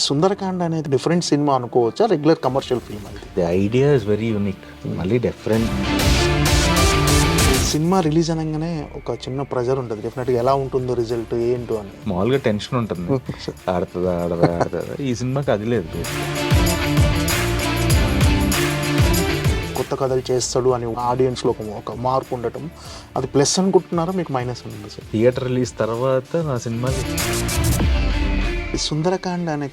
సుందరకాండ అనేది different cinema అనుకోవచ్చా? Regular commercial film అది? The idea is very unique, మళ్ళీ డిఫరెంట్. సినిమా రిలీజ్ అనగానే ఒక చిన్న ప్రెజర్ ఉంటుంది డెఫినెట్గా, ఎలా ఉంటుందో రిజల్ట్ ఏంటో అని. మామూలుగా టెన్షన్ ఉంటుంది, ఆడుతుందా ఆడదా ఆడుతుందా. ఈ సినిమాకి అది లేదు. కొత్త కథలు చేస్తాడు అని ఆడియన్స్లో ఒక మార్పు ఉండటం, అది ప్లస్ అనుకుంటున్నారా మీకు మైనస్ అనుకుంటుంది సార్? థియేటర్ రిలీజ్ తర్వాత నా సినిమాకి సుందరకాండ అనే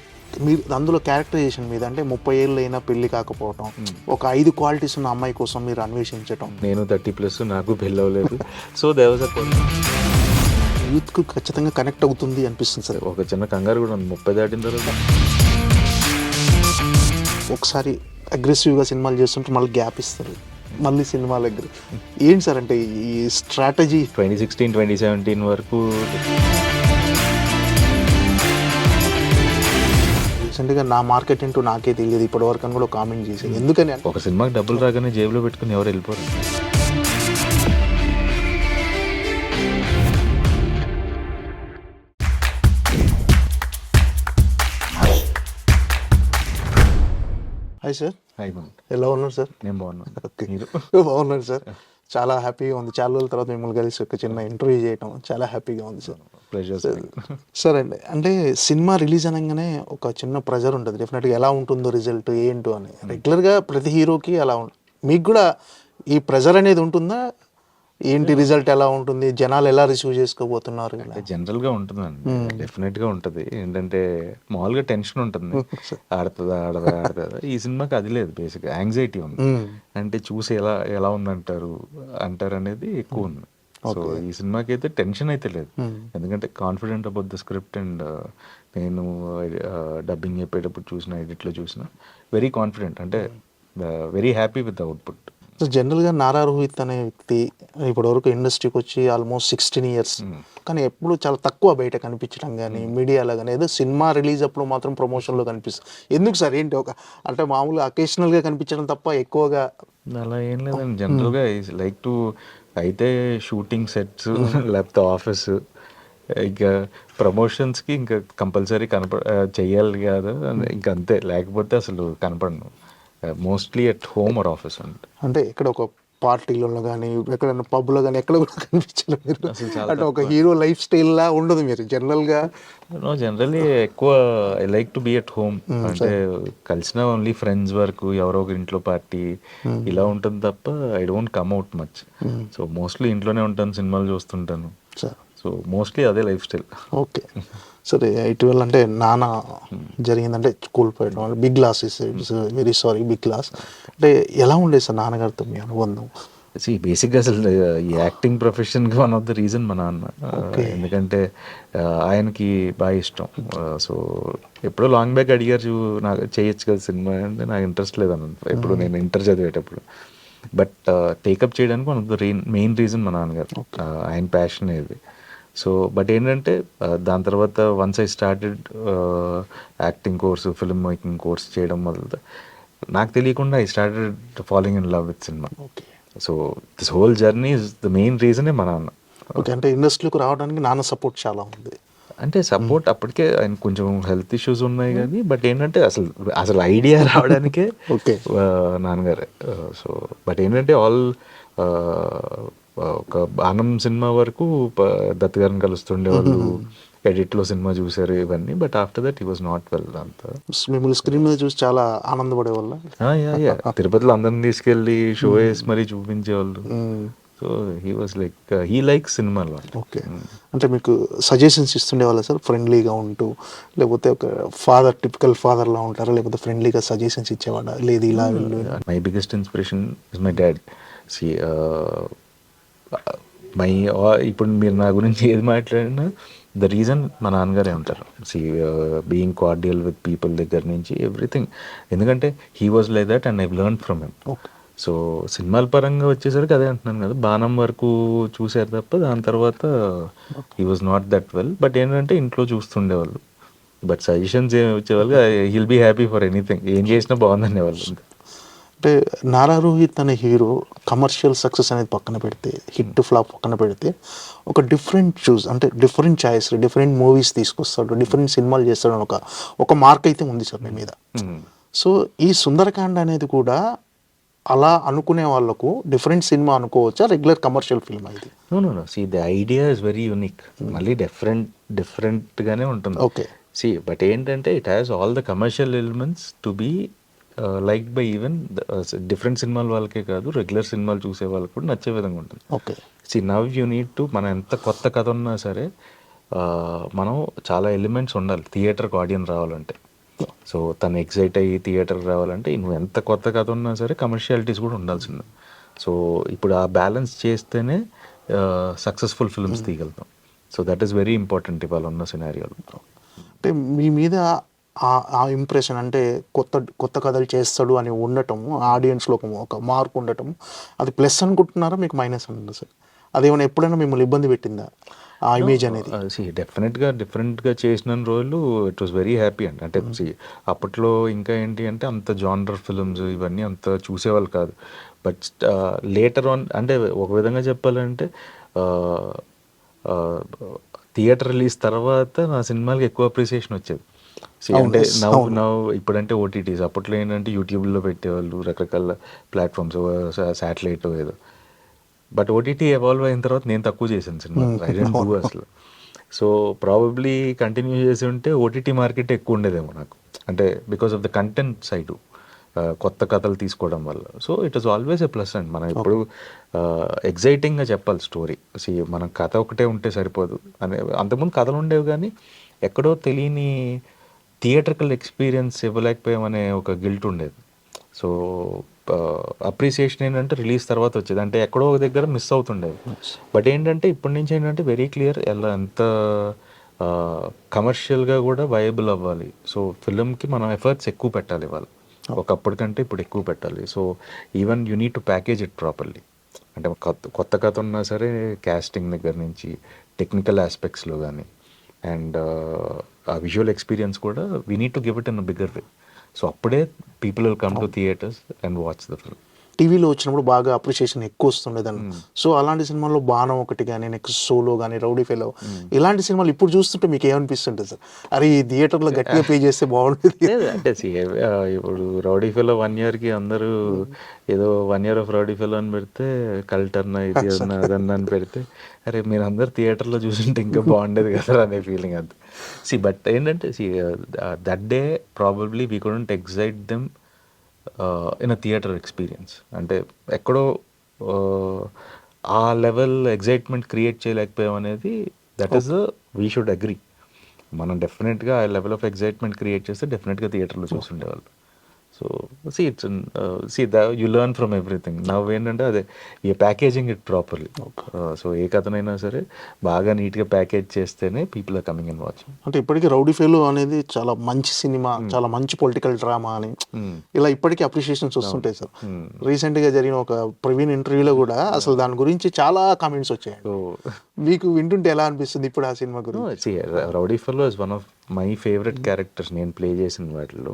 మీరు అందులో క్యారెక్టరైజేషన్ మీద అంటే 30 ఏళ్ళు అయినా పెళ్లి కాకపోవటం, ఒక 5 క్వాలిటీస్ ఉన్న అమ్మాయి కోసం మీరు అన్వేషించటం. నేను 30+ నాకు పెళ్ళి అవ్వలేదు. సో దేర్ వాజ్ యూత్కు ఖచ్చితంగా కనెక్ట్ అవుతుంది అనిపిస్తుంది సార్. ఒక చిన్న కంగారు కూడా ఉంది 30 దాటిన తర్వాత. ఒకసారి అగ్రెసివ్గా సినిమాలు చేస్తుంటే మళ్ళీ గ్యాప్ ఇస్తారు, మళ్ళీ సినిమాల దగ్గర ఏంటి సార్ అంటే ఈ స్ట్రాటజీ? 2016, 2017 వరకు రీసెంట్గా నా మార్కెట్ ఏంటో నాకే తెలియదు ఇప్పటివరకు అని కూడా కామెంట్ చేసేది. ఎందుకని అంటే ఒక సినిమాకి డబ్బులు రాగానే జేబులో పెట్టుకుని ఎవరు వెళ్ళిపోరు. Hi sir. హాయ్ బాగుంది. ఎలా ఉన్నారు సార్? నేను బాగున్నాను. ఓకే, మీరు? బాగున్నారు సార్. చాలా హ్యాపీగా ఉంది, చాలా రోజుల తర్వాత మిమ్మల్ని కలిసి ఒక చిన్న ఇంటర్వ్యూ చేయటం చాలా హ్యాపీగా ఉంది సార్. ప్లెజర్. సార్ అండి అంటే సినిమా రిలీజ్ అనగానే ఒక చిన్న ప్రెజర్ ఉంటుంది డెఫినెట్గా, ఎలా ఉంటుందో రిజల్ట్ ఏంటో అని. రెగ్యులర్గా ప్రతి హీరోకి అలా మీకు కూడా ఈ ప్రెజర్ అనేది ఉంటుందా? ఏంటి రిజల్ట్ ఎలా ఉంటుంది, జనాలు ఎలా రిసీవ్ చేసుకోబోతున్నారు? జనరల్గా ఉంటుందండి, డెఫినెట్గా ఉంటుంది. ఏంటంటే మామూలుగా టెన్షన్ ఉంటుంది, ఆడుతుందా ఆడదా ఆడుతుందా. ఈ సినిమాకి అది లేదు, బేసిక్గా యాంగ్జైటీ ఉంది. అంటే చూసి ఎలా ఉందంటారు అనేది ఎక్కువ ఉంది. సో ఈ సినిమాకి అయితే టెన్షన్ అయితే లేదు, ఎందుకంటే confident about the script. And నేను డబ్బింగ్ చెప్పేటప్పుడు చూసిన, ఎడిట్లో చూసిన, వెరీ కాన్ఫిడెంట్. అంటే very happy with the output. So జనరల్గా నారా రోహిత్ అనే వ్యక్తి ఇప్పటివరకు ఇండస్ట్రీకి వచ్చి ఆల్మోస్ట్ 16 years, కానీ ఎప్పుడు చాలా తక్కువ బయట కనిపించడం కానీ మీడియాలో కానీ, ఏదో సినిమా రిలీజ్ అప్పుడు మాత్రం ప్రమోషన్లో కనిపిస్తుంది. ఎందుకు సార్? ఏంటి ఒక అంటే మామూలుగా అకేషనల్గా కనిపించడం తప్ప ఎక్కువగా అలా ఏం లేదండి. జనరల్గా లైక్ టు అయితే షూటింగ్ సెట్స్ లేకపోతే ఆఫీస్, ఇంకా ప్రమోషన్స్కి ఇంకా కంపల్సరీ చెయ్యాలి కదా, ఇంకా అంతే. లేకపోతే అసలు కనపడను. Mostly at home or office. అంటే ఎక్కడ ఒక పార్టీలలో కానీ ఎక్కడైనా పబ్లో కానీ ఎక్కడ కూడా కనిపించలేదు మీరు. అంటే ఒక హీరో లైఫ్ స్టైల్ లా ఉండదు మీరు జనరల్గా. జనరల్లీ ఎక్కువ I like to be at home. అంటే కలిసిన ఓన్లీ ఫ్రెండ్స్ వరకు, ఎవరో ఒక ఇంట్లో పార్టీ ఇలా ఉంటుంది తప్ప I don't come out much. So mostly ఇంట్లోనే ఉంటాను, సినిమాలు చూస్తుంటాను. సో మోస్ట్లీ అదే లైఫ్ స్టైల్. ఓకే సరే. ఇటీవల అంటే నాన్న జరిగిందంటే కోల్పోయడం, big loss, it's very sorry, big loss. అంటే ఎలా ఉండేది సార్ నాన్నగారితో మీ అనుబంధం? బేసిక్గా అసలు ఈ యాక్టింగ్ ప్రొఫెషన్కి వన్ ఆఫ్ ద రీజన్ మా నాన్న. ఎందుకంటే ఆయనకి బాగా ఇష్టం. సో ఎప్పుడో లాంగ్ బ్యాక్ అడిగారు, నాకు చేయొచ్చు కదా సినిమా అంటే, నాకు ఇంట్రెస్ట్ లేదన్న ఎప్పుడు నేను ఇంటర్ చదివేటప్పుడు. బట్ టేకప్ చేయడానికి one of the main reason మా నాన్నగారు, ఆయన ప్యాషన్ ఇది. సో బట్ ఏంటంటే దాని తర్వాత once I started acting course, film making course చేయడం మొదలు, నాకు తెలియకుండా I started falling in love with cinema. So this whole journey is the main రీజనే మా నాన్న. ఓకే, అంటే ఇండస్ట్రీకి రావడానికి నాన్న సపోర్ట్ చాలా ఉంది. అంటే సపోర్ట్ అప్పటికే ఆయన కొంచెం హెల్త్ ఇష్యూస్ ఉన్నాయి కానీ, బట్ ఏంటంటే అసలు ఐడియా రావడానికే నాన్నగారే. సో బట్ ఏంటంటే ఒక బాణం సినిమా వరకు దత్ గారిని కలుస్తుండేవాళ్ళు, ఎడిట్లో సినిమా చూసారు ఇవన్నీ. But after that he was not well. అంతా మిమ్మల్ని స్క్రీన్ మీద చూసి చాలా ఆనందపడే వల్ల తిరుపతిలో అందరిని తీసుకెళ్ళి షో వేసి మరీ చూపించేవాళ్ళు. So he was like he like సినిమాలో. ఓకే, అంటే మీకు సజెషన్స్ ఇస్తుండే వాళ్ళ సార్ ఫ్రెండ్లీగా ఉంటూ, లేకపోతే ఒక ఫాదర్ టిపికల్ ఫాదర్ లా ఉంటారా, లేకపోతే ఫ్రెండ్లీగా సజెషన్స్ ఇచ్చేవాడా? లేదు ఇలా వెళ్ళు. My biggest inspiration is my dad. ఇప్పుడు మీరు నా గురించి ఏది మాట్లాడినా ద రీజన్ మా నాన్నగారే ఉంటారు. బీయింగ్ కార్డియల్ విత్ పీపుల్ దగ్గర నుంచి ఎవ్రీథింగ్. ఎందుకంటే he was like that and I learn from him. So సినిమాల పరంగా వచ్చేసరికి అదే అంటున్నాను కదా, బాణం వరకు చూసారు తప్ప దాని తర్వాత he was not that well. But ఏంటంటే ఇంట్లో చూస్తుండేవాళ్ళు, బట్ సజెషన్స్ ఏమి వచ్చేవాళ్ళు, he'll be happy for anything, ఏం చేసినా బాగుందనేవాళ్ళు. అంటే నారా రోహిత్ అనే హీరో కమర్షియల్ సక్సెస్ అనేది పక్కన పెడితే, హిట్ ఫ్లాప్ పక్కన పెడితే, ఒక డిఫరెంట్ అంటే డిఫరెంట్ చాయిస్, డిఫరెంట్ మూవీస్ తీసుకొస్తాడు, డిఫరెంట్ సినిమాలు చేస్తాడు అని ఒక మార్క్ అయితే ఉంది సార్ మీ మీద. సో ఈ సుందరకాండ అనేది కూడా అలా అనుకునే వాళ్ళకు డిఫరెంట్ సినిమా అనుకోవచ్చా, రెగ్యులర్ కమర్షియల్ ఫిల్మ్ ఇది? No see the idea is very unique. మళ్ళీ డిఫరెంట్గానే ఉంటుంది. ఓకే. సి బట్ ఏంటంటే it has all the commercial elements to be like by even different సినిమాల వాళ్ళకే కాదు, రెగ్యులర్ సినిమాలు చూసే వాళ్ళకి కూడా నచ్చే విధంగా ఉంటుంది. Okay. See now you need to, మన ఎంత కొత్త కథ ఉన్నా సరే మనం చాలా ఎలిమెంట్స్ ఉండాలి థియేటర్కి ఆడియన్స్ రావాలంటే. సో తను ఎగ్జైట్ అయ్యి థియేటర్కి రావాలంటే నువ్వు ఎంత కొత్త కథ ఉన్నా సరే కమర్షియాలిటీస్ కూడా ఉండాల్సిందే. సో ఇప్పుడు ఆ బ్యాలెన్స్ చేస్తేనే సక్సెస్ఫుల్ ఫిల్మ్స్ తీయగలుగుతాం. So that is very important ఇవాళ ఉన్న సినారియోలో. అంటే మీ మీద ఆ ఇంప్రెషన్, అంటే కొత్త కథలు చేస్తాడు అని ఉండటం, ఆడియన్స్లో ఒక మార్క్ ఉండటం, అది ప్లస్ అనుకుంటున్నారా, మీకు మైనస్ అనుకుంటుంది సార్? అదేమైనా ఎప్పుడైనా మిమ్మల్ని ఇబ్బంది పెట్టిందా ఆ ఇమేజ్ అనేది? డెఫినెట్గా డిఫరెంట్గా చేసిన రోజులు ఇట్ వాస్ వెరీ హ్యాపీ అండి. అంటే అప్పట్లో ఇంకా ఏంటి అంటే అంత జానర్ ఫిల్మ్స్ ఇవన్నీ అంత చూసేవాళ్ళు కాదు. బట్ లేటర్ ఆన్, అంటే ఒక విధంగా చెప్పాలంటే థియేటర్ రిలీజ్ తర్వాత నా సినిమాలకి ఎక్కువ అప్రిసియేషన్ వచ్చేది. అంటే నవ్వు ఇప్పుడంటే ఓటీటీస్, అప్పట్లో ఏంటంటే యూట్యూబ్లో పెట్టేవాళ్ళు రకరకాల ప్లాట్ఫామ్స్, శాటిలైట్ ఏదో. బట్ ఓటీటీ ఎవాల్వ్ అయిన తర్వాత నేను తక్కువ చేశాను సినిమా, ఐ డోంట్ డూ అసలు. సో ప్రాబబ్లీ కంటిన్యూ చేసి ఉంటే ఓటీటీ మార్కెట్ ఎక్కువ ఉండేదేమో నాకు, అంటే because of the content side, కొత్త కథలు తీసుకోవడం వల్ల. So it is always a plus అండి. మనం ఇప్పుడు ఎగ్జైటింగ్గా చెప్పాలి స్టోరీ. మన కథ ఒకటే ఉంటే సరిపోదు. అంతకుముందు కథలు ఉండేవి కానీ ఎక్కడో తెలియని థియేటర్కల్ ఎక్స్పీరియన్స్ ఇవ్వలేకపోయామనే ఒక గిల్ట్ ఉండేది. సో అప్రిసియేషన్ ఏంటంటే రిలీజ్ తర్వాత వచ్చేది, అంటే ఎక్కడో ఒక దగ్గర మిస్ అవుతుండేది. బట్ ఏంటంటే ఇప్పటి నుంచి ఏంటంటే వెరీ క్లియర్ ఎలా ఎంత కమర్షియల్గా కూడా వయబుల్ అవ్వాలి. సో ఫిల్మ్కి మనం ఎఫర్ట్స్ ఎక్కువ పెట్టాలి ఇవాళ, ఒకప్పటి కంటే ఇప్పుడు ఎక్కువ పెట్టాలి. So even you need to package it properly. అంటే కొత్త కథ ఉన్నా సరే క్యాస్టింగ్ దగ్గర నుంచి టెక్నికల్ ఆస్పెక్ట్స్లో కానీ అండ్ ఆ విజువల్ ఎక్స్పీరియన్స్ కూడా we need to give it in a bigger way. So అప్పుడే people will come to theatres and watch the film. టీవీలో వచ్చినప్పుడు బాగా అప్రిషియేషన్ ఎక్కువ వస్తుండేదండి. సో అలాంటి సినిమాల్లో బాణం ఒకటి కానీ, నెక్స్ట్ సోలో కానీ, రౌడీ ఫెలో, ఇలాంటి సినిమాలు ఇప్పుడు చూస్తుంటే మీకు ఏమనిపిస్తుంటుంది సార్? అరే ఈ థియేటర్లో గట్టిగా పే చేస్తే బాగుంటుంది. అంటే ఇప్పుడు రౌడీ ఫెలో 1 yearకి అందరూ ఏదో 1 year ఆఫ్ రౌడీ ఫెలో అని పెడితే, కల్ట్ అన్న ఇది అన్న అదన్నా అని పెడితే, అరే మీరు అందరు థియేటర్లో చూసుంటే ఇంకా బాగుండేది కదా అనే ఫీలింగ్ అంత. బట్ ఏంటంటే that day probably we couldn't excite them in a theatre experience. అంటే ఎక్కడో ఆ లెవెల్ ఎగ్జైట్మెంట్ క్రియేట్ చేయలేకపోయాం అనేది, that is we should agree. మనం డెఫినెట్గా ఆ లెవెల్ ఆఫ్ ఎగ్జైట్మెంట్ క్రియేట్ చేస్తే డెఫినెట్గా థియేటర్లో చూస్తుండేవాళ్ళు. So it's you learn from everything. Now ఏంటంటే అదే ఈ ప్యాకేజింగ్ ఇట్ ప్రాపర్లీ. సో ఏ కథనైనా సరే బాగా నీట్గా ప్యాకేజ్ చేస్తేనే people are coming and watching. అంటే ఇప్పటికీ రౌడీ ఫెలో అనేది చాలా మంచి సినిమా, చాలా మంచి పొలిటికల్ డ్రామా అని ఇలా ఇప్పటికీ అప్రిషియేషన్స్ వస్తుంటాయి సార్. రీసెంట్గా జరిగిన ఒక ప్రవీణ్ ఇంటర్వ్యూలో కూడా అసలు దాని గురించి చాలా కామెంట్స్ వచ్చాయి. మీకు వింటుంటే ఎలా అనిపిస్తుంది ఇప్పుడు ఆ సినిమా గురించి? Rowdy fellow is one of my favourite characters నేను ప్లే చేసిన వాటిలో.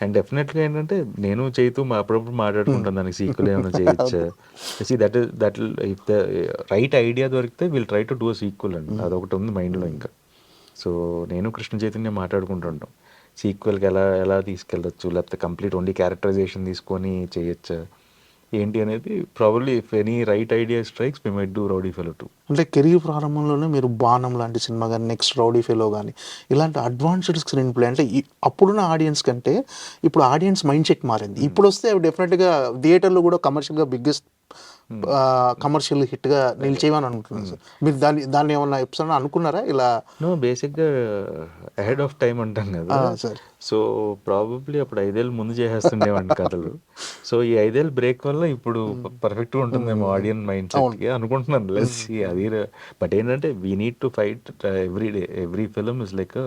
అండ్ డెఫినెట్గా ఏంటంటే నేను చేతూ అప్పుడప్పుడు మాట్లాడుకుంటాను దానికి సీక్వెల్ ఏమైనా చేయొచ్చు. That if the right idea దొరికితే will try to do a sequel అండి. అదొకటి ఉంది మైండ్లో ఇంకా. సో నేను కృష్ణ చైతన్య మాట్లాడుకుంటుంటాం సీక్వెల్కి ఎలా తీసుకెళ్ళచ్చు, లేకపోతే కంప్లీట్ ఓన్లీ క్యారెక్టరైజేషన్ తీసుకొని చేయొచ్చా ఏంటి అనేది. Probably if any right idea strikes we might do Rowdy Fellow 2. అంటే కెరీర్ ప్రారంభంలోనే మీరు బాణం లాంటి సినిమా కానీ, నెక్స్ట్ రౌడీ ఫెలో కానీ, ఇలాంటి అడ్వాన్స్డ్ స్క్రీన్ ప్లే, అంటే అప్పుడున్న ఆడియన్స్ కంటే ఇప్పుడు ఆడియన్స్ మైండ్ సెట్ మారింది. ఇప్పుడు వస్తే అవి డెఫినెట్గా థియేటర్లో కూడా కమర్షియల్గా బిగ్గెస్ట్ కమర్షియల్ హిట్గా నిలిచేవని అనుకుంటున్నాను సార్. మీరు దాన్ని ఏమన్నా ఎపిసోడ్ అనుకున్నారా ఇలా? నో, బేసిక్గా అహెడ్ ఆఫ్ టైం అంటాం కదా సార్. సో ప్రాబబ్లీ అప్పుడు 5 ఏళ్ళు ముందు చేసేస్తుండేవండి కథలు. సో ఈ 5 ఏళ్ళు బ్రేక్ వల్ల ఇప్పుడు పర్ఫెక్ట్గా ఉంటుందేమో ఆడియన్స్ మైండ్ సెట్కి అనుకుంటున్నాను. లెస్ అది. బట్ ఏంటంటే we need to fight every day. Every film is like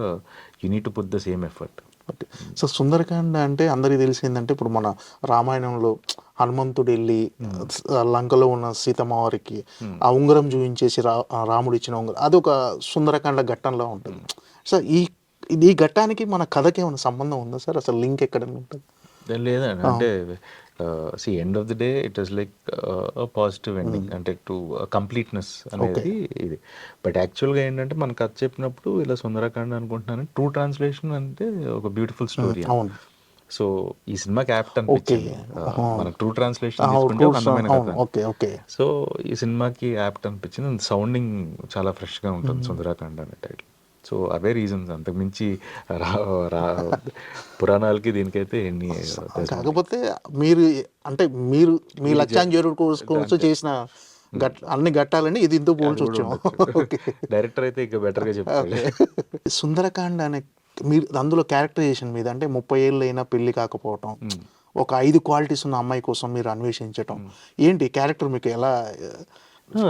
you need to put the same effort. Okay. So Sundarakanda అంటే అందరికీ తెలిసిందంటే ఇప్పుడు మన రామాయణంలో హనుమంతుడు వెళ్ళి లంకలో ఉన్న సీతమ్మవారికి ఆ ఉంగరం చూపించేసి రాముడు ఇచ్చిన ఉంగరం, అది ఒక సుందరకాండ ఘట్టంలో ఉంటుంది. సో ఈ ఘట్టానికి మన కథకి ఏమైనా సంబంధం ఉందా సార్? అసలు లింక్ ఎక్కడ ఉంటుంది? లేదండి. అంటే see end of the day it is like positive ending, అంటే టు కంప్లీట్నెస్ అనేది ఇది. బట్ యాక్చువల్గా ఏంటంటే మన కథ చెప్పినప్పుడు ఇలా సుందరకాండ అనుకుంటున్నాను, ట్రూ ట్రాన్స్లేషన్ అంటే ఒక బ్యూటిఫుల్ స్టోరీ. అవును. సో ఈ సినిమాకి యాప్ట్ అనిపించింది. మనకు ట్రూ ట్రాన్స్లేషన్ తీసుకుంటే ఒక అందమైన కథ. Okay okay. సో ఈ సినిమాకి యాప్ట్ అనిపించింది. సౌండింగ్ చాలా ఫ్రెష్గా ఉంటుంది సుందరాకాండ అనే టైటిల్. సో అవే రీజన్స్, అంతకుమించి పురాణాలకి దీనికైతే ఎన్ని. కాకపోతే మీరు అంటే మీరు మీ లక్ష్యాన్ని చేరుకోవచ్చు చేసిన అన్ని ఘట్టాలని ఇది ఇంతో పోల్చి వచ్చాము. డైరెక్టర్ అయితే ఇంకా బెటర్గా చెప్తాడు. సుందరకాండ అనే మీరు అందులో క్యారెక్టరైజేషన్ మీద అంటే 30 ఏళ్ళు అయినా పెళ్లి కాకపోవటం, ఒక 5 క్వాలిటీస్ ఉన్న అమ్మాయి కోసం మీరు అన్వేషించటం, ఏంటి క్యారెక్టర్ మీకు ఎలా?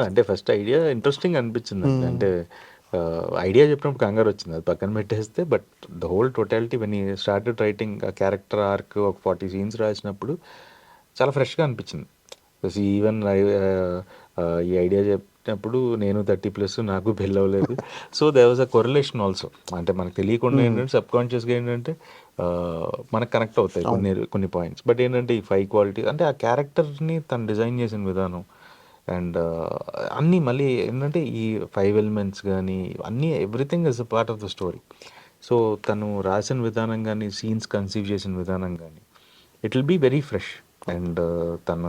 అంటే ఫస్ట్ ఐడియా ఇంట్రెస్టింగ్ అనిపించింది. అంటే ఐడియా చెప్పినప్పుడు కంగారు వచ్చింది, అది పక్కన పెట్టేస్తే. But the whole totality when ఈ స్టార్టెడ్ రైటింగ్ ఆ క్యారెక్టర్ ఆర్క్ ఒక 40 సీన్స్ రాసినప్పుడు చాలా ఫ్రెష్గా అనిపించింది. ఈవెన్ ఈ ఐడియా చెప్పినప్పుడు నేను 30+ నాకు పెళ్ళి అవ్వలేదు. So there was a correlation also. అంటే మనకు తెలియకుండా ఏంటంటే సబ్ కాన్షియస్గా ఏంటంటే మనకు కనెక్ట్ అవుతాయి కొన్ని పాయింట్స్. బట్ ఏంటంటే ఈ 5 క్వాలిటీ అంటే ఆ క్యారెక్టర్ని తను డిజైన్ చేసిన విధానం అండ్ అన్నీ మళ్ళీ ఏంటంటే ఈ 5 ఎలిమెంట్స్ కానీ అన్నీ everything is a part of the story. So తను రాసిన విధానం కానీ సీన్స్ కన్సీవ్ చేసిన విధానం కానీ it will be very fresh. And తన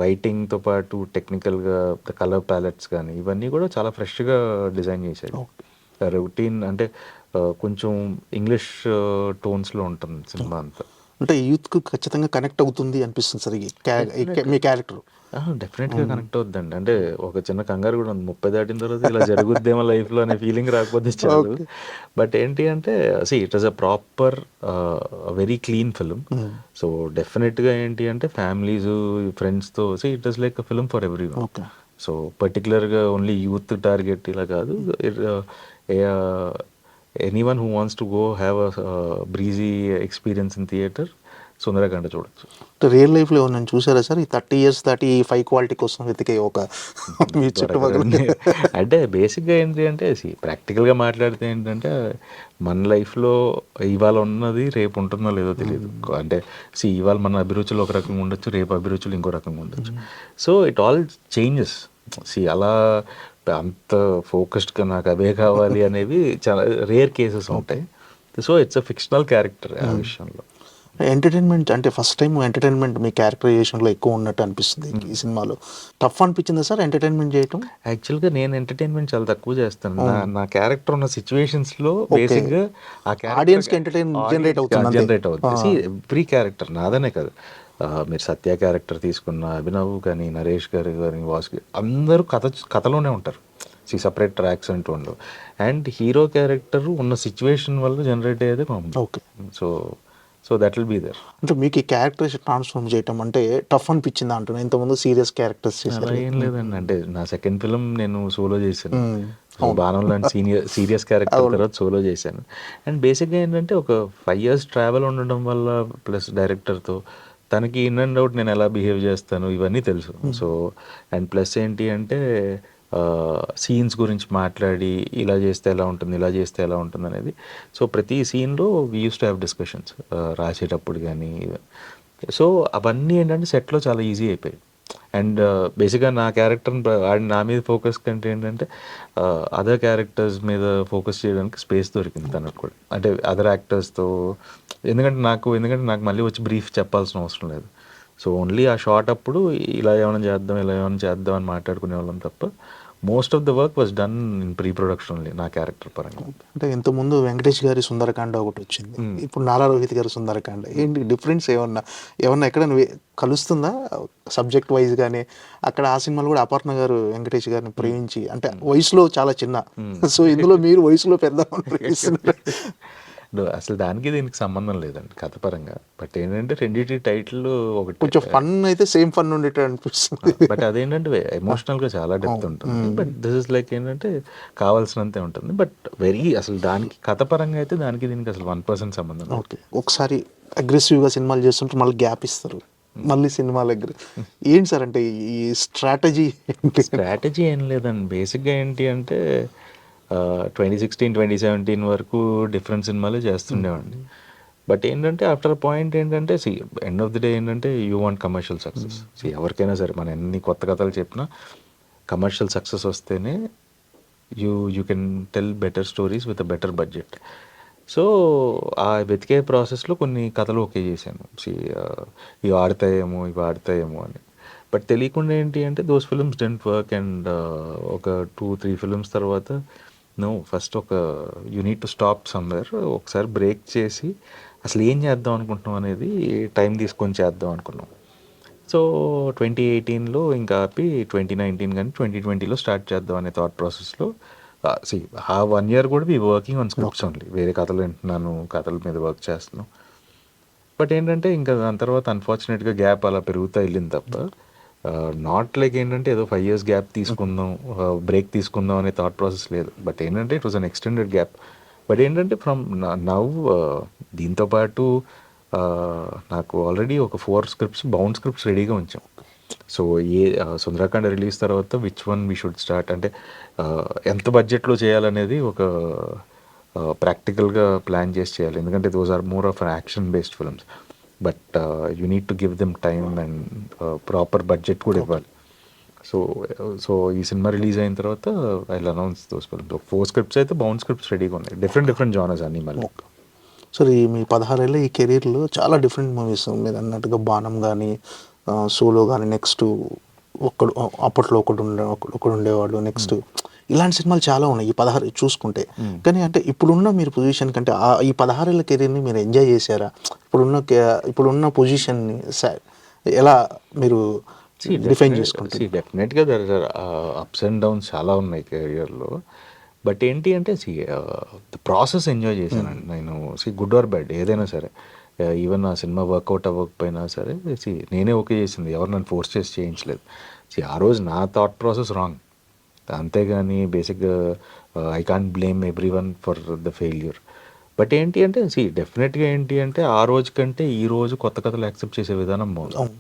రైటింగ్తో పాటు టెక్నికల్గా ద కలర్ ప్యాలెట్స్ కానీ ఇవన్నీ కూడా చాలా ఫ్రెష్గా డిజైన్ చేశాడు. రొటీన్ అంటే కొంచెం ఇంగ్లీష్ టోన్స్లో ఉంటుంది సినిమా అంతా. అంటే యూత్కు ఖచ్చితంగా కనెక్ట్ అవుతుంది అనిపిస్తుంది సార్ మీ క్యారెక్టర్. డెఫినెట్గా కనెక్ట్ అవుతుందండి. అంటే ఒక చిన్న కంగారు కూడా ఉంది, 30 దాటిన తర్వాత ఇలా జరుగుద్దేమో లైఫ్లో అనే ఫీలింగ్ రాకపోతే చాలు. బట్ ఏంటి అంటే it is a proper very clean film. So డెఫినెట్గా ఏంటి అంటే ఫ్యామిలీస్ ఫ్రెండ్స్తో it is like a film for every one. So పర్టికులర్గా ఓన్లీ యూత్ టార్గెట్ ఇలా కాదు, anyone who wants to go have a breezy experience in theatre Sundarakanda చూడొచ్చు. Real లైఫ్లో నేను చూసారా సార్ ఈ 30 years దాటి ఈ 5 క్వాలిటీ కోసం వెతికే ఒక మీ చుట్టుపక్కల? అంటే బేసిక్గా ఏంటి అంటే ప్రాక్టికల్గా మాట్లాడితే ఏంటంటే మన లైఫ్లో ఇవాళ ఉన్నది రేపు ఉంటుందో లేదో తెలియదు. అంటే ఇవాళ మన అభిరుచులు ఒక రకంగా ఉండొచ్చు, రేపు అభిరుచులు ఇంకో రకంగా ఉండొచ్చు. So it all changes. అలా అంత ఫోకస్డ్గా నాకు అవే కావాలి అనేవి చాలా రేర్ కేసెస్ ఉంటాయి. So it's a fictional character ఆ విషయంలో. ఎంటర్టైన్మెంట్ అంటే ఫస్ట్ టైం ఎంటర్టైన్మెంట్ మీ క్యారెక్టరైజేషన్లో ఎక్కువ ఉన్నట్టు అనిపిస్తుంది ఈ సినిమాలో. టఫ్ అనిపించిందా సార్ ఎంటర్టైన్మెంట్ చేయటం? యాక్చువల్గా నేను ఎంటర్టైన్మెంట్ చాలా తక్కువ చేస్తాను. నా క్యారెక్టర్ ఉన్న సిచ్యువేషన్స్లో బేసిక్గా ఆ ఆడియన్స్కి జనరేట్ అవుతుంది. ఎవ్రీ క్యారెక్టర్ నాదనే కాదు, మీరు సత్య క్యారెక్టర్ తీసుకున్న అభినవ్ కానీ నరేష్ గారు కానీ వాసు అందరూ కథలోనే ఉంటారు. సపరేట్ ట్రాక్స్ అంటూ ఉండవు. అండ్ హీరో క్యారెక్టర్ ఉన్న సిచ్యువేషన్ వల్ల జనరేట్ అయ్యేది common. Okay. So that will be there. అంటే మీకు ఈ క్యారెక్టర్స్ ట్రాన్స్ఫార్మ్ చేయటం అంటే టఫ్ అనిపించింది అంటున్నా. ఇంతకుముందు సీరియస్ క్యారెక్టర్స్ అలా ఏం లేదండి. అంటే నా సెకండ్ ఫిల్మ్ నేను సోలో చేశాను, బాణం లాంటి సీరియస్ క్యారెక్టర్ తర్వాత సోలో చేశాను. అండ్ బేసిక్గా ఏంటంటే ఒక 5 years ట్రావెల్ ఉండడం వల్ల ప్లస్ డైరెక్టర్తో తనకి ఇన్ అండ్ అవుట్ నేను ఎలా బిహేవ్ చేస్తాను ఇవన్నీ తెలుసు. సో అండ్ ప్లస్ ఏంటి అంటే సీన్స్ గురించి మాట్లాడి ఇలా చేస్తే ఎలా ఉంటుంది, ఇలా చేస్తే ఎలా ఉంటుంది అనేది. సో ప్రతి సీన్లో we use to have discussions రాసేటప్పుడు కానీ. సో అవన్నీ ఏంటంటే సెట్లో చాలా ఈజీ అయిపోయాయి. అండ్ బేసిక్గా నా క్యారెక్టర్ని నా మీద ఫోకస్ కంటే ఏంటంటే అదర్ క్యారెక్టర్స్ మీద ఫోకస్ చేయడానికి స్పేస్ దొరికింది తనకు కూడా. అంటే అదర్ యాక్టర్స్తో ఎందుకంటే నాకు మళ్ళీ వచ్చి బ్రీఫ్ చెప్పాల్సిన అవసరం లేదు. సో ఓన్లీ ఆ షార్ట్ అప్పుడు ఇలా ఏమైనా చేద్దాం అని మాట్లాడుకునే వాళ్ళం తప్ప most of the work was done in pre production only నా క్యారెక్టర్ పరంగా. అంటే ఇంతకుముందు వెంకటేష్ గారి సుందరకాండ ఒకటి వచ్చింది, ఇప్పుడు నారా రోహిత్ గారి సుందరకాండ. ఏంటి డిఫరెన్స్ ఏమన్నా ఎక్కడ కలుస్తుందా సబ్జెక్ట్ వైజ్ కానీ? అక్కడ ఆ సినిమాలో కూడా అపర్ణ గారు వెంకటేష్ గారిని ప్రేమించి అంటే వయసులో చాలా చిన్న, సో ఇందులో మీరు వయసులో పెద్ద ప్రేమిస్తున్నారు. అసలు దానికి దీనికి సంబంధం లేదండి కథ పరంగా. బట్ ఏంటంటే రెండింటి టైటిల్ ఒకటి కొంచెం ఫన్ అయితే సేమ్ ఫన్ ఉండేటట్టు అనిపిస్తుంది. బట్ అదేంటంటే ఎమోషనల్గా చాలా డెప్త్ ఉంటుంది. బట్ దిస్ ఇస్ లైక్ ఏంటంటే కావాల్సినంతే ఉంటుంది. బట్ అసలు దానికి కథ పరంగా అయితే దానికి దీనికి అసలు 1% సంబంధం. ఓకే. ఒకసారి అగ్రెసివ్గా సినిమాలు చేస్తుంటే మళ్ళీ గ్యాప్ ఇస్తారు, మళ్ళీ సినిమాల దగ్గర ఏంటి సార్ అంటే ఈ స్ట్రాటజీ ఏం లేదండి. బేసిక్గా ఏంటి అంటే 2016, 2017 వరకు డిఫరెంట్ సినిమాలే చేస్తుండేవాడిని. బట్ ఏంటంటే ఆఫ్టర్ పాయింట్ ఏంటంటే ఎండ్ ఆఫ్ ది డే ఏంటంటే యూ వాంట్ కమర్షియల్ సక్సెస్. ఎవరికైనా సరే మనం ఎన్ని కొత్త కథలు చెప్పినా కమర్షియల్ సక్సెస్ వస్తేనే you can tell better stories with a better budget. So ఆ వెతికే ప్రాసెస్లో కొన్ని కథలు ఓకే చేశాను. ఇవి ఆడతాయేమో అని. బట్ తెలియకుండా ఏంటి అంటే those films didn't work. And ఒక 2-3 ఫిల్మ్స్ తర్వాత first you need to stop somewhere. ఒకసారి బ్రేక్ చేసి అసలు ఏం చేద్దాం అనుకుంటున్నాం అనేది టైం తీసుకొని చేద్దాం అనుకున్నాం. సో 2018లో ఇంకా ఆపి 2019 కానీ 2020లో స్టార్ట్ చేద్దాం అనే థాట్ ప్రాసెస్లో ఆ 1 year కూడా వర్కింగ్ ఆన్ స్క్రిప్ట్స్ ఓన్లీ. వేరే కథలు వింటున్నాను, కథల మీద వర్క్ చేస్తున్నాను. బట్ ఏంటంటే ఇంకా దాని తర్వాత అన్ఫార్చునేట్గా గ్యాప్ అలా పెరుగుతూ వెళ్ళింది తప్ప నాట్ లైక్ ఏంటంటే ఏదో 5 years గ్యాప్ తీసుకుందాం, బ్రేక్ తీసుకుందాం అనే థాట్ ప్రాసెస్ లేదు. బట్ ఏంటంటే it was an extended gap. But ఏంటంటే ఫ్రమ్ నవ్ దీంతోపాటు నాకు ఆల్రెడీ ఒక 4 స్క్రిప్ట్స్ బౌండ్ స్క్రిప్ట్స్ రెడీగా ఉంచాం. సో సుందరకాండ రిలీజ్ తర్వాత which one we should start అంటే ఎంత బడ్జెట్లో చేయాలనేది ఒక ప్రాక్టికల్గా ప్లాన్ చేసి చేయాలి. ఎందుకంటే those are more of action based films. But you need to give them time and proper budget కూడా ఇవ్వాలి. సో ఈ సినిమా రిలీజ్ అయిన తర్వాత I will announce those films. 4 scripts అయితే బౌండ్ స్క్రిప్ట్స్ రెడీగా ఉన్నాయి. డిఫరెంట్ జానర్స్ అన్నీ మళ్ళీ. సార్ మీ 16 ఏళ్ళ ఈ కెరీర్లో చాలా డిఫరెంట్ మూవీస్ మీరు అన్నట్టుగా బాణం కానీ సోలో కానీ నెక్స్ట్ అప్పట్లో ఒకడు ఉండేవాడు నెక్స్ట్ ఇలాంటి సినిమాలు చాలా ఉన్నాయి ఈ 16 చూసుకుంటే. కానీ అంటే ఇప్పుడున్న మీరు పొజిషన్ కంటే ఈ 16 ఏళ్ళ కెరీర్ని మీరు ఎంజాయ్ చేశారా? ఇప్పుడున్న పొజిషన్ని ఎలా మీరు డిఫైన్ చేసుకుంటారు? డెఫినెట్గా there are ups and downs చాలా ఉన్నాయి కెరియర్లో. బట్ ఏంటి అంటే ద ప్రాసెస్ ఎంజాయ్ చేశానండి నేను. గుడ్ ఆర్ బ్యాడ్ ఏదైనా సరే, ఈవెన్ ఆ సినిమా వర్కౌట్ అవ్వకపోయినా సరే నేనే ఓకే చేసింది. ఎవరు నన్ను ఫోర్స్ చేసి చేయించలేదు. ఆ రోజు నా థాట్ ప్రాసెస్ రాంగ్, అంతేగాని బేసిక్గా I can't blame every one for the failure. But ఏంటి అంటే డెఫినెట్గా ఏంటి అంటే ఆ రోజు కంటే ఈ రోజు కొత్త కథలు యాక్సెప్ట్ చేసే విధానం బాగుంది.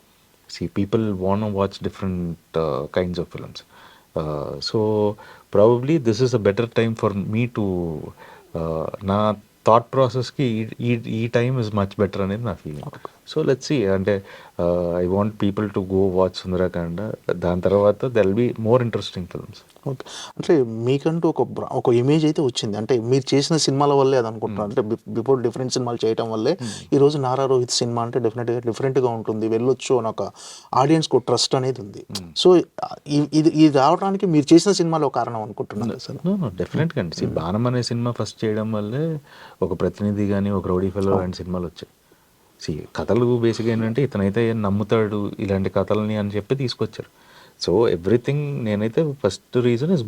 People want watch different kinds of films. So probably this is a better time for me to నా థాట్ ప్రాసెస్కి ఈ టైమ్ ఇస్ మచ్ బెటర్ అనేది నా ఫీలింగ్. సో లెట్స్ సీ అంటే I want people to go watch Sundarakanda. దాని తర్వాత there will be more interesting films. Okay, అంటే మీకంటూ ఒక ఇమేజ్ అయితే వచ్చింది. అంటే మీరు చేసిన సినిమాల వల్లే అది అనుకుంటున్నాను. అంటే బిఫోర్ డిఫరెంట్ సినిమాలు చేయడం వల్లే ఈరోజు నారా రోహిత్ సినిమా అంటే డెఫినెట్గా డిఫరెంట్గా ఉంటుంది, వెళ్ళొచ్చు అని ఒక ఆడియన్స్కి ఒక ట్రస్ట్ అనేది ఉంది. సో ఇది రావడానికి మీరు చేసిన సినిమాలో ఒక కారణం అనుకుంటున్నాను సార్. డెఫినెట్గా అండి. బాణం అనే సినిమా ఫస్ట్ చేయడం వల్లే ఒక ప్రతినిధి కానీ ఒక రౌడీ ఫెలో లాంటి సినిమాలు వచ్చాయి. కథలు బేసిక్గా ఏంటంటే ఇతనైతే నమ్ముతాడు ఇలాంటి కథలని అని చెప్పి తీసుకొచ్చారు. సో ఎవ్రీథింగ్ నేనైతే ఫస్ట్ రీజన్ ఇస్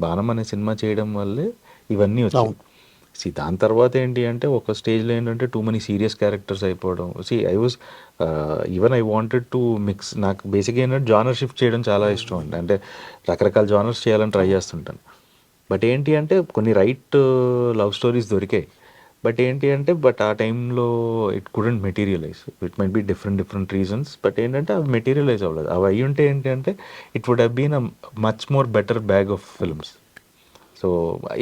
బాణం అనే సినిమా చేయడం వల్లే ఇవన్నీ వచ్చాయి. దాని తర్వాత ఏంటి అంటే ఒక స్టేజ్లో ఏంటంటే టూ మనీ సీరియస్ క్యారెక్టర్స్ అయిపోవడం. I wanted to mix. నాకు బేసిక్గా ఏంటంటే జానర్ షిఫ్ట్ చేయడం చాలా ఇష్టం అండి. అంటే రకరకాల జానర్స్ చేయాలని ట్రై చేస్తుంటాను. బట్ ఏంటి అంటే కొన్ని రైట్ లవ్ స్టోరీస్ దొరికాయి. బట్ ఏంటి అంటే ఆ టైంలో it couldn't materialise. It might be different reasons. But ఏంటంటే అవి మెటీరియలైజ్ అవ్వలేదు. అవి అయ్యి ఉంటే ఏంటి అంటే it would have been a much more better bag of films. So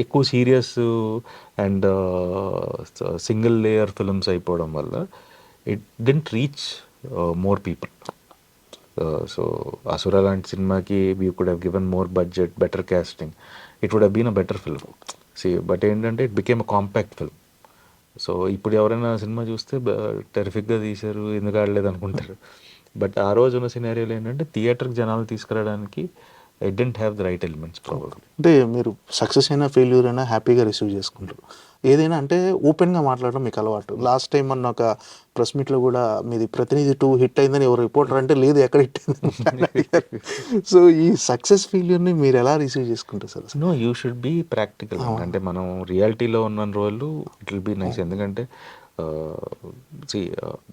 ఎక్కువ serious and single layer films అయిపోవడం వల్ల it didn't reach more people. So Asura లాంటి సినిమాకి we could have given more budget, better casting, it would have been a better film. But ఏంటంటే it became a compact film. So ఇప్పుడు ఎవరైనా cinema చూస్తే టెరిఫిక్గా తీశారు, ఎందుకు ఆడలేదు అనుకుంటారు. బట్ ఆ రోజు ఉన్న సినారియోలో ఏంటంటే థియేటర్కి జనాలు తీసుకురావడానికి I didn't have the right elements probably. అంటే మీరు సక్సెస్ అయినా ఫెయిల్యూర్ అయినా హ్యాపీగా రిసీవ్ చేసుకుంటారు. ఏదైనా అంటే ఓపెన్గా మాట్లాడడం మీకు అలవాటు. లాస్ట్ టైం అన్న ఒక ప్రెస్ మీట్లో కూడా మీది ప్రతినిధి 2 హిట్ అయిందని ఎవరు రిపోర్టర్ అంటే లేదు ఎక్కడ హిట్ అయిందని. సో ఈ సక్సెస్ ఫెయిల్యూర్ని మీరు ఎలా రిసీవ్ చేసుకుంటారు sir? No, you should be practical. అంటే మనం రియాలిటీలో ఉన్న రోజులు ఇట్ విల్ బీ నైస్. ఎందుకంటే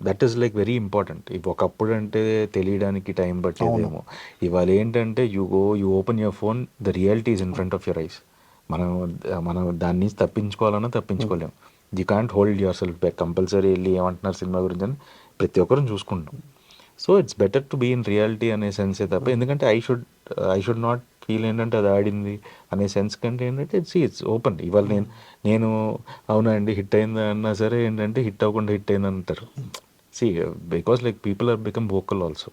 that is like very important. ఒకప్పుడు అంటే తెలియడానికి టైం పట్టేదేమో. ఇవాళ ఏంటంటే you open your phone, the reality is in front of your eyes. మనం దాన్ని తప్పించుకోవాలన్నా తప్పించుకోలేము. You can't hold yourself back. Compulsory వెళ్ళి ఏమంటున్నారు సినిమా గురించి అని ప్రతి ఒక్కరిని చూసుకుంటాం. So it's better to be in reality అనే సెన్సే తప్ప. ఎందుకంటే ఐ షుడ్ నాట్ ఫీల్ ఏంటంటే అది ఆడింది అనే సెన్స్ కంటే ఏంటంటే ఇట్స్ ఓపెన్. ఇవాళ నేను అవునా అండి హిట్ అయిందా అన్నా సరే ఏంటంటే హిట్ అవ్వకుండా హిట్ అయింది అంటారు. Because like people are become vocal also.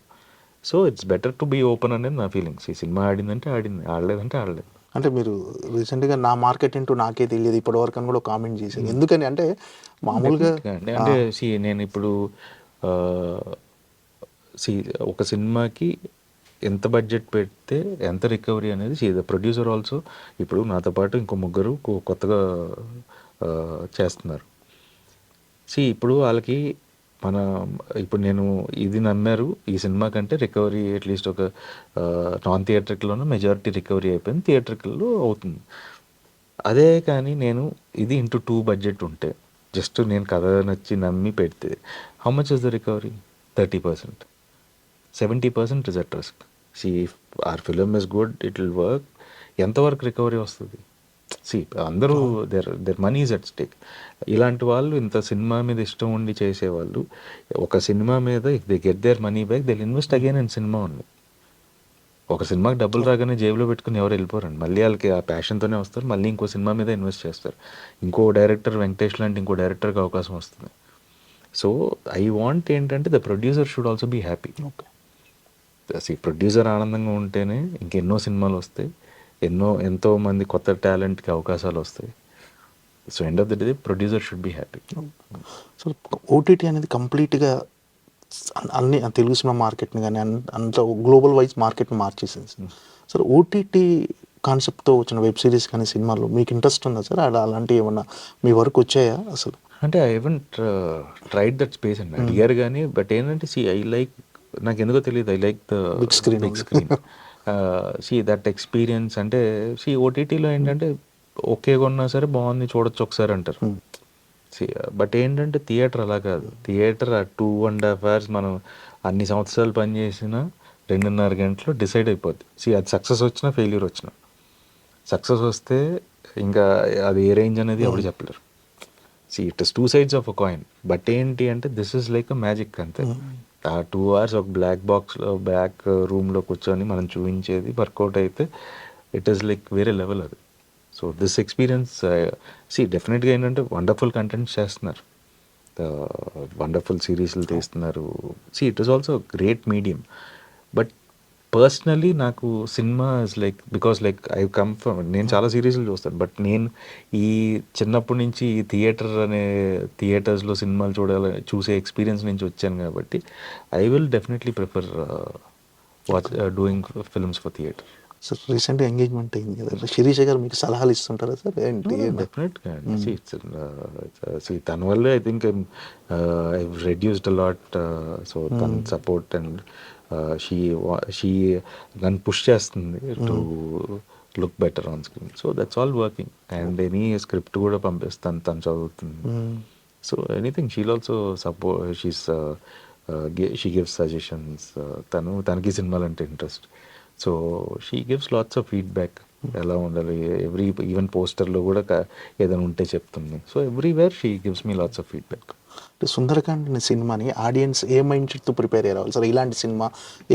So it's better to be open అనేది నా ఫీలింగ్స్. ఈ సినిమా ఆడిందంటే ఆడింది, ఆడలేదంటే ఆడలేదు. అంటే మీరు రీసెంట్గా నా మార్కెట్ ఏంటో నాకే తెలియదు ఇప్పటివరకు అని కూడా కామెంట్ చేశారు. ఎందుకని అంటే మామూలుగా అంటే నేను ఇప్పుడు ఒక సినిమాకి ఎంత బడ్జెట్ పెడితే ఎంత రికవరీ అనేది ద ప్రొడ్యూసర్ ఆల్సో. ఇప్పుడు నాతో పాటు ఇంకో ముగ్గురు కొత్తగా చేస్తున్నారు. ఇప్పుడు వాళ్ళకి ఇప్పుడు నేను ఇది నమ్మారు, ఈ సినిమా కంటే రికవరీ అట్లీస్ట్ ఒక నాన్ థియేట్రికల్లోనూ మెజారిటీ రికవరీ అయిపోయింది, థియేట్రికల్లో అవుతుంది. అదే కానీ నేను ఇది ఇంటూ 2 బడ్జెట్ ఉంటే జస్ట్ నేను కథ నచ్చి నమ్మి పెడితే how much is the recovery? 30%, 70% is at risk. If our film is good it will work. ఎంతవరకు రికవరీ వస్తుంది? అందరూ their money is at stake. ఇలాంటి వాళ్ళు ఇంత సినిమా మీద ఇష్టం ఉండి చేసేవాళ్ళు ఒక సినిమా మీద if they get their money back they invest again in cinema ఉంది. ఒక సినిమాకి డబ్బులు రాగానే జేబులో పెట్టుకుని ఎవరు వెళ్ళిపోరండి. మళ్ళీ వాళ్ళకి ఆ ప్యాషన్తోనే వస్తారు, మళ్ళీ ఇంకో సినిమా మీద ఇన్వెస్ట్ చేస్తారు. ఇంకో డైరెక్టర్ వెంకటేష్ లాంటి ఇంకో డైరెక్టర్కి అవకాశం వస్తుంది. సో ఐ వాంట్ ఏంటంటే the producer should also be happy. Producer ఆనందంగా ఉంటేనే ఇంకెన్నో సినిమాలు వస్తాయి, ఎంతో మంది కొత్త టాలెంట్కి అవకాశాలు వస్తాయి. So end of the day producer should be happy. So OTT అనేది కంప్లీట్గా అన్ని తెలుగు సినిమా మార్కెట్ని కానీ అంత గ్లోబల్ వైజ్ మార్కెట్ని మార్చేసింది సార్. సార్ ఓటీటీ కాన్సెప్ట్తో వచ్చిన వెబ్ సిరీస్ కానీ సినిమాలు మీకు ఇంట్రెస్ట్ ఉందా సార్? అలాంటివి ఏమన్నా మీ వరకు వచ్చాయా అసలు? అంటే I haven't tried that space అండి, అడిగారు కానీ. బట్ ఏంటంటే ఐ లైక్, నాకు ఎందుకో తెలియదు, I like the big screen. That experience. అంటే ఓటీటీలో ఏంటంటే ఓకే కొన్నా సరే బాగుంది చూడొచ్చు ఒకసారి అంటారు. బట్ ఏంటంటే థియేటర్ అలా కాదు. థియేటర్ ఆ 2.5 hours మనం అన్ని సంవత్సరాలు పనిచేసినా 2.5 గంటలు డిసైడ్ అయిపోద్ది. అది సక్సెస్ వచ్చినా ఫెయిల్యూర్ వచ్చినా. సక్సెస్ వస్తే ఇంకా అది ఏ రేంజ్ అనేది ఎవరు చెప్పలేరు. It is 2 sides of a coin. But ఏంటి అంటే this is like a magic అంతే. ఆ 2 hours ఒక బ్లాక్ రూమ్లో కూర్చొని మనం చూపించేది వర్కౌట్ అయితే ఇట్ ఈస్ లైక్ వేరే లెవెల్ అది. సో దిస్ ఎక్స్పీరియన్స్ డెఫినెట్గా ఏంటంటే వండర్ఫుల్ కంటెంట్స్ చేస్తున్నారు, వండర్ఫుల్ సిరీస్లు తీస్తున్నారు. It is also great medium. But personally నాకు సినిమా is like, because like I come from, నేను చాలా సిరీస్లు చూస్తాను. బట్ నేను ఈ చిన్నప్పటి నుంచి ఈ థియేటర్స్లో సినిమాలు చూసే ఎక్స్పీరియన్స్ నుంచి వచ్చాను కాబట్టి I will definitely prefer doing films for theatre. Sir రీసెంట్గా ఎంగేజ్మెంట్ అయింది కదా, శిరీష గారు మీకు సలహాలు ఇస్తుంటారా సార్? డెఫినెట్గా. తన వల్లే I think I reduced a lot. So తన సపోర్ట్ అండ్ షీ నన్ను పుష్ చేస్తుంది to look better on screen. So that's all working. And any script కూడా పంపిస్తాను, తను చదువుతుంది. So anything she'll also support. She gives suggestions. తనకి సినిమాలు అంటే interest. So she gives lots of feedback, ఎలా ఉండాలి. ఈవెన్ పోస్టర్లో కూడా ఏదైనా ఉంటే చెప్తుంది. So everywhere she gives me lots of feedback. Sundarkand అనే సినిమాని ఆడియన్స్ ఏ మైండ్ సెట్తో ప్రిపేర్ అయ్యి రావాలి సార్? ఇలాంటి సినిమా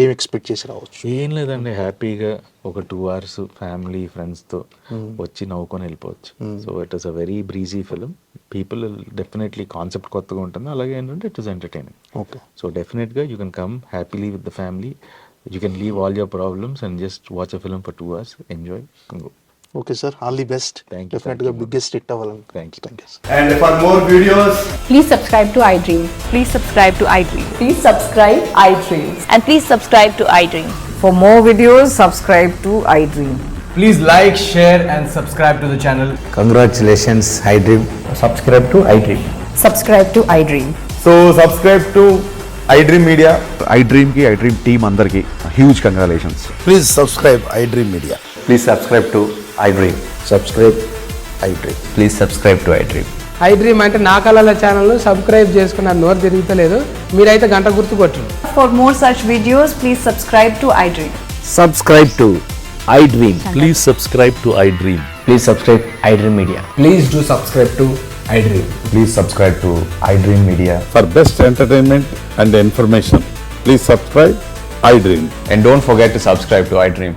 ఏం ఎక్స్పెక్ట్ చేసి రావచ్చు? ఏం లేదండి, హ్యాపీగా ఒక 2 hours ఫ్యామిలీ ఫ్రెండ్స్తో వచ్చి నవ్వుకొని వెళ్ళిపోవచ్చు. So it is a very breezy film. People definitely, concept కొత్తగా ఉంటుంది, అలాగే ఏంటంటే it is entertaining. Okay. So డెఫినెట్గా you can come happily with the family. You can leave all your problems and just watch a film for 2 hours, enjoy and go. Okay sir, all the best. Thank you. Definitely biggest hit avalanu. Thank you. And for more videos, please subscribe to iDream. Please subscribe to iDream. Please subscribe iDream. And please subscribe to iDream. For more videos, subscribe to iDream. please like, share and subscribe to the channel. Congratulations, iDream. Subscribe to iDream. Subscribe to iDream. So subscribe to iDream Media. iDream team అందరికి huge congratulations. Please subscribe iDream Media. Please subscribe to iDream. Subscribe iDream. Please subscribe to iDream. iDream అంటే నా కళల ఛానల్ను subscribe చేసుకున్న నోరు తిరుగుతలేదు, మీరైతే గంట గుర్తు కొట్టండి. For more such videos, please subscribe to iDream. Subscribe to iDream. Please subscribe to iDream. Please subscribe iDream Media. Please do subscribe to iDream. Please subscribe to iDream Media. For best entertainment and information, please subscribe iDream. And don't forget to subscribe to iDream.